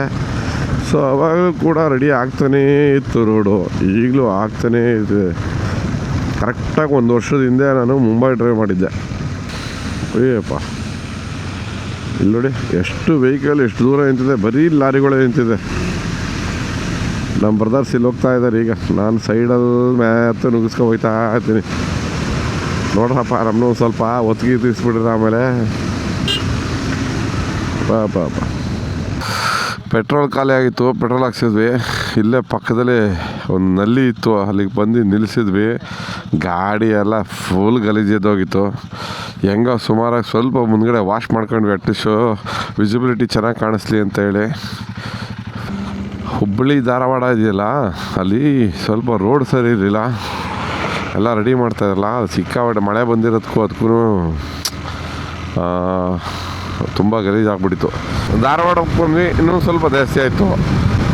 ಸೊ ಅವಾಗಲೂ ಕೂಡ ರೆಡಿ ಆಗ್ತಾನೇ ಇತ್ತು ರೋಡು, ಈಗಲೂ ಆಗ್ತಾನೇ ಇದೆ. ಕರೆಕ್ಟಾಗಿ 1 ವರ್ಷದ ಹಿಂದೆ ನಾನು ಮುಂಬೈ ಡ್ರೈವ್ ಮಾಡಿದ್ದೆ. ಅಯ್ಯಪ್ಪ, ಇಲ್ಲಿ ನೋಡಿ ಎಷ್ಟು ವೆಹಿಕಲ್ ಎಷ್ಟು ದೂರ ನಿಂತಿದೆ, ಬರೀ ಲಾರಿಗಳೇ ನಿಂತಿದೆ. ನಮ್ಮ ಬ್ರದರ್ಸ್ ಇಲ್ಲಿ ಹೋಗ್ತಾ ಇದ್ದಾರೆ. ಈಗ ನಾನು ಸೈಡಲ್ಲಿ ಮ್ಯಾತ್ ನುಗ್ಗಿಸ್ಕೊ ಹೋಗ್ತಾ ಇರ್ತೀನಿ. ನೋಡ್ರಪ್ಪ, ನಮ್ಮನ್ನು ಸ್ವಲ್ಪ ಒತ್ತಿಗೆ ತಿಳಿಸ್ಬಿಡ್ರಿ ಆಮೇಲೆ. ಪಾಪ ಪೆಟ್ರೋಲ್ ಖಾಲಿ ಆಗಿತ್ತು, ಪೆಟ್ರೋಲ್ ಹಾಕ್ಸಿದ್ವಿ. ಇಲ್ಲೇ ಪಕ್ಕದಲ್ಲಿ ಒಂದು ನಲ್ಲಿ ಇತ್ತು, ಅಲ್ಲಿಗೆ ಬಂದು ನಿಲ್ಲಿಸಿದ್ವಿ. ಗಾಡಿ ಎಲ್ಲ ಫುಲ್ ಗಲೀಜೆದ್ದೋಗಿತ್ತು. ಹೆಂಗೋ ಸುಮಾರಾಗಿ ಸ್ವಲ್ಪ ಮುಂದ್ಗಡೆ ವಾಶ್ ಮಾಡ್ಕೊಂಡ್ವಿ, ಅಟ್ಲೀಸ್ಟು ವಿಸಿಬಿಲಿಟಿ ಚೆನ್ನಾಗಿ ಕಾಣಿಸ್ಲಿ ಅಂತೇಳಿ. ಹುಬ್ಬಳ್ಳಿ ಧಾರವಾಡ ಇದೆಯಲ್ಲ, ಅಲ್ಲಿ ಸ್ವಲ್ಪ ರೋಡ್ ಸರಿ ಇರಲಿಲ್ಲ, ಎಲ್ಲ ರೆಡಿ ಮಾಡ್ತಾಯಿರಲ್ಲ. ಅದು ಸಿಕ್ಕಾಪಟ್ಟೆ ಮಳೆ ಬಂದಿರೋದಕ್ಕೂ ಅದಕ್ಕೂ ತುಂಬ ಗಲೀಜಾಗ್ಬಿಟ್ಟಿತ್ತು. ಧಾರವಾಡಕ್ಕೆ ಬಂದ್ವಿ, ಇನ್ನೂ ಸ್ವಲ್ಪ ಜಾಸ್ತಿ ಆಯಿತು.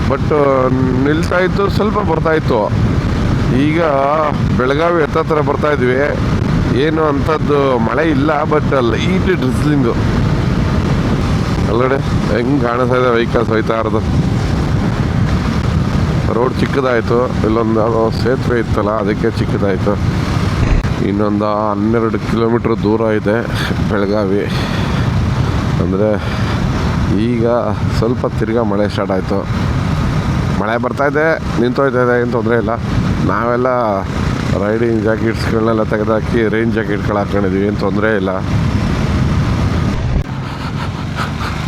ಬಟ್ ನಿಲ್ತಾಯಿತ್ತು, ಸ್ವಲ್ಪ ಬರ್ತಾಯಿತ್ತು. ಈಗ ಬೆಳಗಾವಿ ಹತ್ರ ಬರ್ತಾಯಿದ್ವಿ. ಏನು ಅಂಥದ್ದು ಮಳೆ ಇಲ್ಲ, ಬಟ್ ಲೈಟ್ ಡ್ರಿಸ್ಲಿಂಗು. ಅಲ್ಲಡೆ ಹೆಂಗೆ ಕಾಣಿಸ್ತಾ ಇದೆ ವೆಹಿಕಲ್ಸ್ ಹೋಯ್ತಾ ಇರೋದು. ರೋಡ್ ಚಿಕ್ಕದಾಯಿತು. ಇಲ್ಲೊಂದು ಯಾವುದೋ ಸೇತುವೆ ಇತ್ತಲ್ಲ, ಅದಕ್ಕೆ ಚಿಕ್ಕದಾಯಿತು. ಇನ್ನೊಂದು 12 ಕಿಲೋಮೀಟ್ರ್ ದೂರ ಇದೆ ಬೆಳಗಾವಿ. ಅಂದರೆ ಈಗ ಸ್ವಲ್ಪ ತಿರ್ಗಾ ಮಳೆ ಸ್ಟಾರ್ಟ್ ಆಯಿತು. ಮಳೆ ಬರ್ತಾಯಿದೆ ನಿಂತೋಯ್ತಾಯಿದೆ ಏನು ತೊಂದರೆ ಇಲ್ಲ. ನಾವೆಲ್ಲ ರೈಡಿಂಗ್ ಜಾಕೆಟ್ಸ್ಗಳನ್ನೆಲ್ಲ ತೆಗೆದಾಕಿ ರೈನ್ ಜಾಕೆಟ್ಗಳು ಹಾಕ್ಕೊಂಡಿದ್ದೀವಿ, ಏನು ತೊಂದರೆ ಇಲ್ಲ.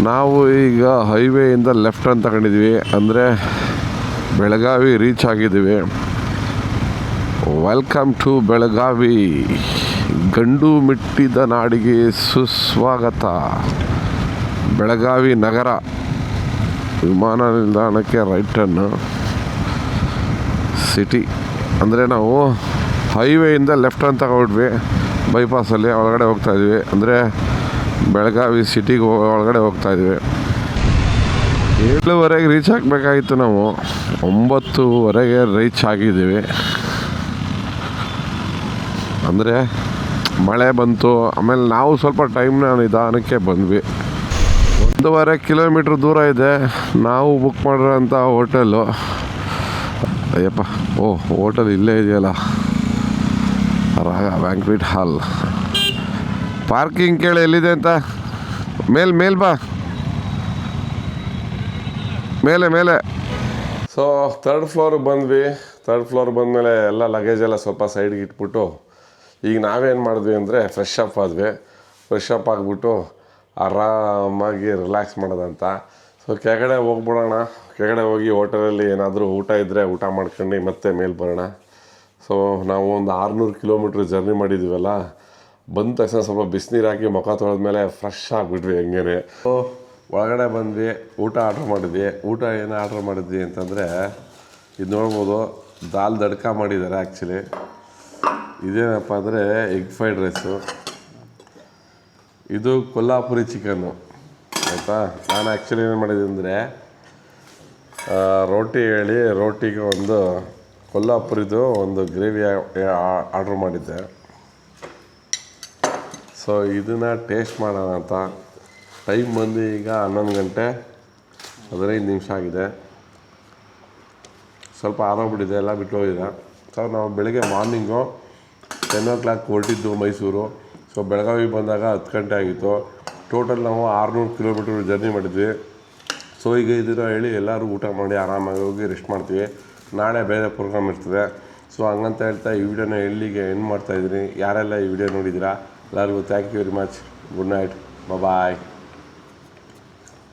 ನಾವು ಈಗ ಹೈವೇಯಿಂದ ಲೆಫ್ಟ್ ಟರ್ನ್ ತಗೊಂಡಿದ್ವಿ, ಅಂದರೆ ಬೆಳಗಾವಿ ರೀಚ್ ಆಗಿದ್ದೀವಿ. ವೆಲ್ಕಮ್ ಟು ಬೆಳಗಾವಿ, ಗಂಡು ಮೆಟ್ಟಿದ ನಾಡಿಗೆ ಸುಸ್ವಾಗತ. ಬೆಳಗಾವಿ ನಗರ ವಿಮಾನ ನಿಲ್ದಾಣಕ್ಕೆ ರೈಟ್ ಟರ್ನ್. ಸಿಟಿ ಅಂದರೆ ನಾವು ಹೈವೇಯಿಂದ ಲೆಫ್ಟ್ ಟರ್ನ್ ತಗೊಂಡ್ವಿ, ಬೈಪಾಸಲ್ಲಿ ಒಳಗಡೆ ಹೋಗ್ತಾಯಿದ್ವಿ, ಅಂದರೆ ಬೆಳಗಾವಿ ಸಿಟಿಗೆ ಒಳಗಡೆ ಹೋಗ್ತಾಯಿದ್ವಿ. 7:30 ರೀಚ್ ಆಗಬೇಕಾಗಿತ್ತು, ನಾವು 9:30 ರೀಚ್ ಆಗಿದ್ದೀವಿ. ಅಂದರೆ ಮಳೆ ಬಂತು, ಆಮೇಲೆ ನಾವು ಸ್ವಲ್ಪ ಟೈಮ್ನ ನಿಧಾನಕ್ಕೆ ಬಂದ್ವಿ. 1.5 ಕಿಲೋಮೀಟ್ರ್ ದೂರ ಇದೆ ನಾವು ಬುಕ್ ಮಾಡಿರೋಂಥ ಹೋಟೆಲು. ಅಯ್ಯಪ್ಪ, ಹೋಟೆಲ್ ಇಲ್ಲೇ ಇದೆಯಲ್ಲ, ರಾಗ ಬ್ಯಾಂಕ್ವೆಟ್ ಹಾಲ್. ಪಾರ್ಕಿಂಗ್ ಕೇಳಿ ಎಲ್ಲಿದೆ ಅಂತ. ಮೇಲ್ ಬಾ, ಮೇಲೆ. ಸೊ 3rd ಫ್ಲೋರ್ಗೆ ಬಂದ್ವಿ. 3rd ಫ್ಲೋರ್ ಬಂದಮೇಲೆ ಎಲ್ಲ ಲಗೇಜ್ ಎಲ್ಲ ಸ್ವಲ್ಪ ಸೈಡ್ಗೆ ಇಟ್ಬಿಟ್ಟು ಈಗ ನಾವೇನು ಮಾಡಿದ್ವಿ ಅಂದರೆ ಫ್ರೆಶ್ ಅಪ್ ಆದ್ವಿ. ಫ್ರೆಶ್ ಅಪ್ ಆಗಿಬಿಟ್ಟು ಆರಾಮಾಗಿ ರಿಲ್ಯಾಕ್ಸ್ ಮಾಡೋದಂತ. ಸೊ ಕೆಳಗಡೆ ಹೋಗ್ಬಿಡೋಣ. ಕೆಳಗಡೆ ಹೋಗಿ ಹೋಟೆಲಲ್ಲಿ ಏನಾದರೂ ಊಟ ಇದ್ದರೆ ಊಟ ಮಾಡ್ಕೊಂಡು ಮತ್ತೆ ಮೇಲೆ ಬರೋಣ. ಸೊ ನಾವು ಒಂದು 600 ಕಿಲೋಮೀಟ್ರ್ ಜರ್ನಿ ಮಾಡಿದ್ದೀವಲ್ಲ, ಬಂದ ತಕ್ಷಣ ಸ್ವಲ್ಪ ಬಿಸಿನೀರು ಹಾಕಿ ಮುಖ ತೊಳೆದ್ಮೇಲೆ ಫ್ರೆಶ್ ಆಗಿಬಿಟ್ವಿ ಹೆಂಗೇನೆ. ಸೊ ಒಳಗಡೆ ಬಂದ್ವಿ, ಊಟ ಆರ್ಡ್ರ್ ಮಾಡಿದ್ವಿ. ಊಟ ಏನು ಆರ್ಡ್ರ್ ಮಾಡಿದ್ವಿ ಅಂತಂದರೆ ಇದು ನೋಡ್ಬೋದು, ದಾಲ್ ದಡ್ಕ ಮಾಡಿದ್ದಾರೆ. ಆ್ಯಕ್ಚುಲಿ ಇದೇನಪ್ಪ ಅಂದರೆ ಎಗ್ ಫ್ರೈಡ್ ರೈಸು, ಇದು ಕೊಲ್ಹಾಪುರಿ ಚಿಕನ್ನು, ಆಯಿತಾ. ನಾನು ಆ್ಯಕ್ಚುಲಿ ಏನು ಮಾಡಿದ್ದೆ ಅಂದರೆ ರೋಟಿ ಹೇಳಿ ರೋಟಿಗೆ ಒಂದು ಕೊಲ್ಹಾಪುರಿದು ಒಂದು ಗ್ರೇವಿ ಆರ್ಡ್ರ್ ಮಾಡಿದ್ದೆ. ಸೊ ಇದನ್ನು ಟೇಸ್ಟ್ ಮಾಡೋಣ ಅಂತ. ಟೈಮ್ ಬಂದು ಈಗ 11 ಗಂಟೆ 15 ನಿಮಿಷ ಆಗಿದೆ. ಸ್ವಲ್ಪ ಆರೋಗ್ಬಿಟ್ಟಿದೆ, ಎಲ್ಲ ಬಿಟ್ಟು ಹೋಗಿದೆ. ಸೊ ನಾವು ಬೆಳಗ್ಗೆ ಮಾರ್ನಿಂಗು 10 o'clock ಹೊರಟಿದ್ದು ಮೈಸೂರು. ಸೊ ಬೆಳಗಾವಿ ಬಂದಾಗ 10 ಗಂಟೆ ಆಗಿತ್ತು. ಟೋಟಲ್ ನಾವು 600 ಕಿಲೋಮೀಟ್ರ್ ಜರ್ನಿ ಮಾಡಿದ್ವಿ. ಸೊ ಈಗ ಇದನ್ನು ಹೇಳಿ ಎಲ್ಲರೂ ಊಟ ಮಾಡಿ ಆರಾಮಾಗಿ ಹೋಗಿ ರೆಸ್ಟ್ ಮಾಡ್ತೀವಿ. ನಾಳೆ ಬೇರೆ ಪ್ರೋಗ್ರಾಮ್ ಇರ್ತದೆ. ಸೊ ಹಂಗಂತ ಹೇಳ್ತಾ ಈ ವಿಡಿಯೋನ ಎಲ್ಲಿಗೆ ಎಂಡ್ ಮಾಡ್ತಾಯಿದ್ದೀನಿ. ಯಾರೆಲ್ಲ ಈ ವಿಡಿಯೋ ನೋಡಿದ್ದೀರಾ ಎಲ್ಲರಿಗೂ thank you very much. Good night, bye.